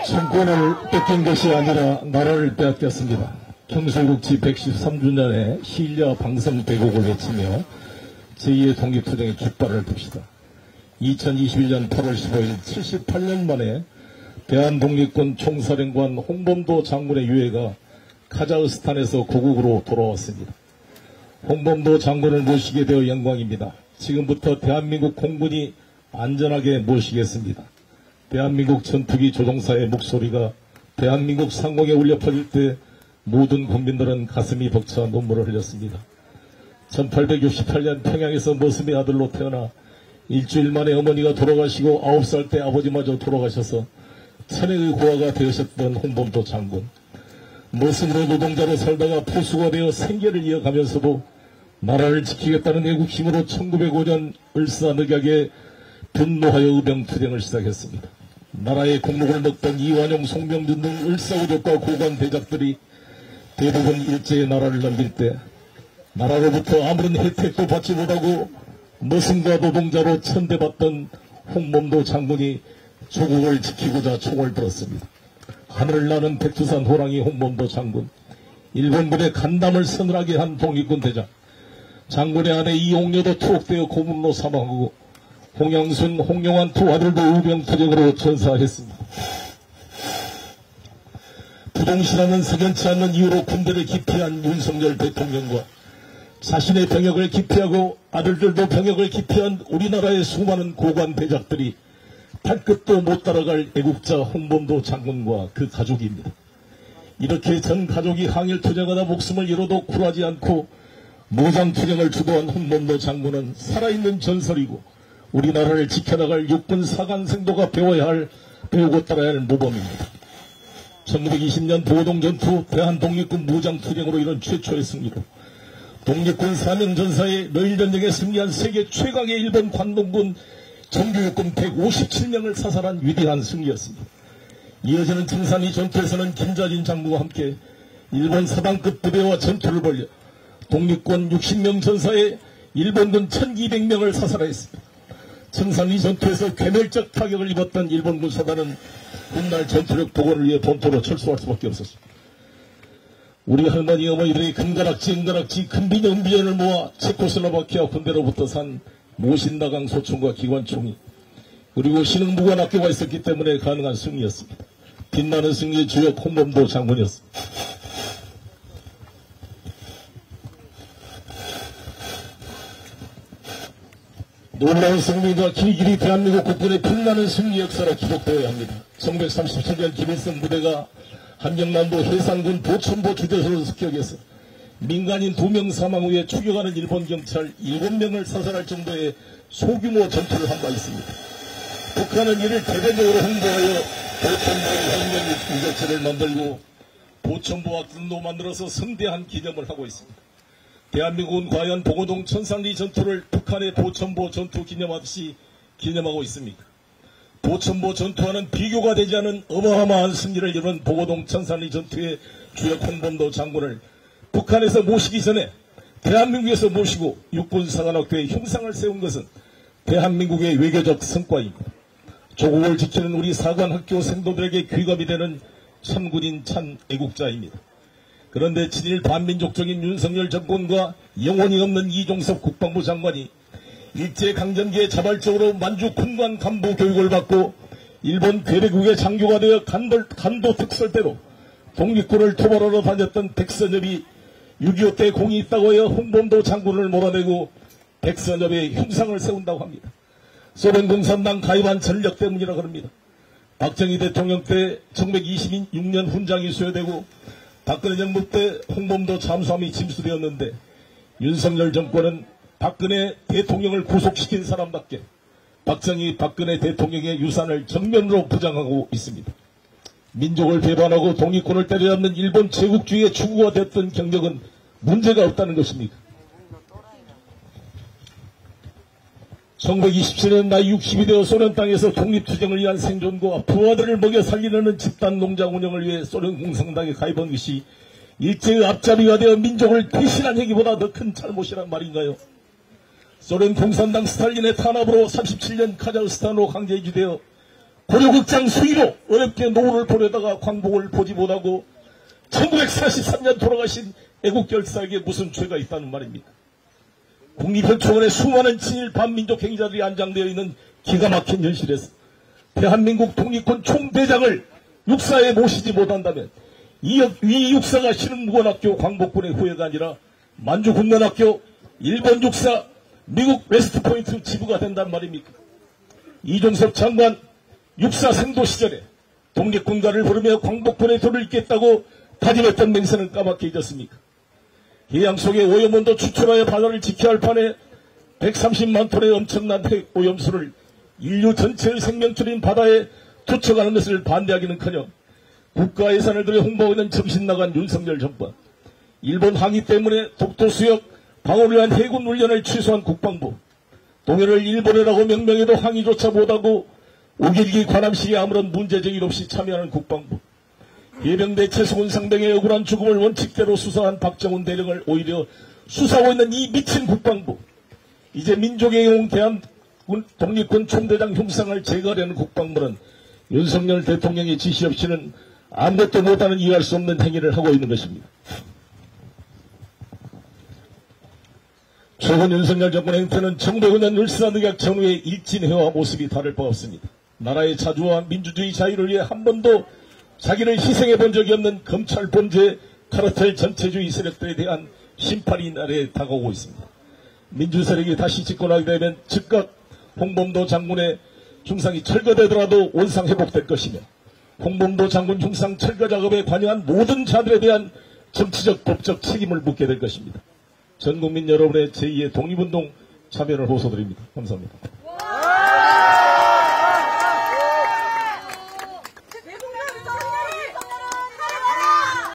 정권을 뺏긴 것이 아니라 나라를 빼앗겼습니다. 경술국지 113주년에 시일야 방성 대곡을 외치며 제2의 독립투쟁의 깃발을 듭시다. 2021년 8월 15일 78년 만에 대한독립군 총사령관 홍범도 장군의 유해가 카자흐스탄에서 고국으로 돌아왔습니다. 홍범도 장군을 모시게 되어 영광입니다. 지금부터 대한민국 공군이 안전하게 모시겠습니다. 대한민국 전투기 조종사의 목소리가 대한민국 상공에 울려 퍼질 때 모든 국민들은 가슴이 벅차 눈물을 흘렸습니다. 1868년 평양에서 머슴의 아들로 태어나 일주일 만에 어머니가 돌아가시고 9살 때 아버지마저 돌아가셔서 천혜의 고아가 되으셨던 홍범도 장군. 머슴으로 노동자로 살다가 포수가 되어 생계를 이어가면서도 나라를 지키겠다는 애국심으로 1905년 을사늑약에 분노하여 의병투쟁을 시작했습니다. 나라의 공목을 먹던 이완용, 송명준 등 을사오족과 고관 대작들이 대부분 일제의 나라를 넘길 때 나라로부터 아무런 혜택도 받지 못하고 머슴과 노동자로 천대받던 홍범도 장군이 조국을 지키고자 총을 들었습니다. 하늘을 나는 백두산 호랑이 홍범도 장군, 일본군의 간담을 서늘하게 한 독립군 대장, 장군의 아내 이옥녀도 투옥되어 고문으로 사망하고 홍영순, 홍영환 두 아들도 의병투쟁으로 전사했습니다. 부동시라는 석연치 않는 이유로 군대를 기피한 윤석열 대통령과 자신의 병역을 기피하고 아들들도 병역을 기피한 우리나라의 수많은 고관 대작들이 발끝도 못 따라갈 애국자 홍범도 장군과 그 가족입니다. 이렇게 전 가족이 항일투쟁하다 목숨을 잃어도 굴하지 않고 모장투쟁을 주도한 홍범도 장군은 살아있는 전설이고 우리나라를 지켜나갈 육군 사관생도가 배우고 따라야 할 모범입니다. 1920년 보동전투 대한독립군 무장투쟁으로 이룬 최초의 승리로 독립군 사명전사의 러일전쟁에 승리한 세계 최강의 일본 관동군 정규육군 157명을 사살한 위대한 승리였습니다. 이어지는 청산리 전투에서는 김자진 장군과 함께 일본 사단급 부대와 전투를 벌여 독립군 60명 전사의 일본군 1200명을 사살했습니다. 청산리 전투에서 괴멸적 타격을 입었던 일본군 사단은 훗날 전투력 복원을 위해 본토로 철수할 수밖에 없었습니다. 우리 할머니 어머니들이 금가락지 금비연을 모아 체코슬로바키아 군대로부터 산 모신나강 소총과 기관총이 그리고 신흥무관학교가 있었기 때문에 가능한 승리였습니다. 빛나는 승리의 주역 홍범도 장군이었습니다. 놀라운 승리가 길이길이 대한민국 국군의 빛나는 승리 역사로 기록되어야 합니다. 1937년 김일성 부대가 함경남도 해상군 보천보 주대소를 습격해서 민간인 2명 사망 후에 추격하는 일본 경찰 7명을 사살할 정도의 소규모 전투를 한 바 있습니다. 북한은 이를 대대적으로 홍보하여 보천보 혁명 유적지를 만들고 보천보 학군도 만들어서 성대한 기념을 하고 있습니다. 대한민국은 과연 봉오동 천산리 전투를 북한의 보천보 전투 기념하듯이 기념하고 있습니까? 보천보 전투와는 비교가 되지 않은 어마어마한 승리를 이룬 봉오동 천산리 전투의 주역 홍범도 장군을 북한에서 모시기 전에 대한민국에서 모시고 육군사관학교에 형상을 세운 것은 대한민국의 외교적 성과입니다. 조국을 지키는 우리 사관학교 생도들에게 귀감이 되는 천군인 참 애국자입니다. 그런데 친일 반민족적인 윤석열 정권과 영혼이 없는 이종섭 국방부 장관이 일제강점기에 자발적으로 만주 군관 간부 교육을 받고 일본 괴뢰국의 장교가 되어 간도 특설대로 독립군을 토벌하러 다녔던 백선엽이 6.25 때 공이 있다고 하여 홍범도 장군을 몰아내고 백선엽의 흉상을 세운다고 합니다. 소련 공산당 가입한 전력 때문이라고 합니다. 박정희 대통령 때 1926년 훈장이 수여되고 박근혜 정부 때 홍범도 잠수함이 침수되었는데 윤석열 정권은 박근혜 대통령을 구속시킨 사람답게 박정희 대통령의 유산을 정면으로 부정하고 있습니다. 민족을 배반하고 독립군을 때려잡는 일본 제국주의의 추구가 됐던 경력은 문제가 없다는 것입니까? 1927년 나이 60이 되어 소련 땅에서 독립투쟁을 위한 생존과 부하들을 먹여 살리려는 집단 농장 운영을 위해 소련 공산당에 가입한 것이 일제의 앞잡이가 되어 민족을 대신한 행위보다 더 큰 잘못이란 말인가요? 소련 공산당 스탈린의 탄압으로 37년 카자흐스탄으로 강제 이주되어 고려극장 수위로 어렵게 노후를 보내다가 광복을 보지 못하고 1943년 돌아가신 애국결사에게 무슨 죄가 있다는 말입니까? 국립현충원에 수많은 친일 반민족 행자들이 안장되어 있는 기가 막힌 현실에서 대한민국 독립군 총대장을 육사에 모시지 못한다면 이 육사가 신흥무관학교 광복군의 후예가 아니라 만주군단학교, 일본 육사, 미국 웨스트포인트 지부가 된단 말입니까? 이종섭 장관 육사 생도 시절에 독립군가를 부르며 광복군의 도를 잇겠다고 다짐했던 맹세는 까맣게 잊었습니까? 해양 속에 오염원도 추출하여 바다를 지켜야 할 판에 130만 톤의 엄청난 핵 오염수를 인류 전체의 생명줄인 바다에 투척하는 것을 반대하기는커녕 국가 예산을 들여 홍보하고 있는 정신나간 윤석열 정권, 일본 항의 때문에 독도 수역 방어를 위한 해군 훈련을 취소한 국방부, 동해를 일본해라고 명명해도 항의조차 못하고 5.12 관함식에 아무런 문제제기 없이 참여하는 국방부, 해병대 최수근 상병의 억울한 죽음을 원칙대로 수사한 박정훈 대령을 오히려 수사하고 있는 이 미친 국방부, 이제 민족의 영웅 독립군 총대장 흉상을 제거하려는 국방부는 윤석열 대통령의 지시 없이는 아무것도 못하는 이해할 수 없는 행위를 하고 있는 것입니다. 최근 윤석열 정권 행태는 1905년 울산의학 전후의 일진회와 모습이 다를 바 없습니다. 나라의 자주와 민주주의 자유를 위해 한 번도 자기를 희생해 본 적이 없는 검찰 범죄 카르텔 전체주의 세력들에 대한 심판이 날에 다가오고 있습니다. 민주세력이 다시 집권하게 되면 즉각 홍범도 장군의 흉상이 철거되더라도 원상 회복될 것이며 홍범도 장군 흉상 철거 작업에 관여한 모든 자들에 대한 정치적 법적 책임을 묻게 될 것입니다. 전 국민 여러분의 제2의 독립운동 참여를 호소드립니다. 감사합니다.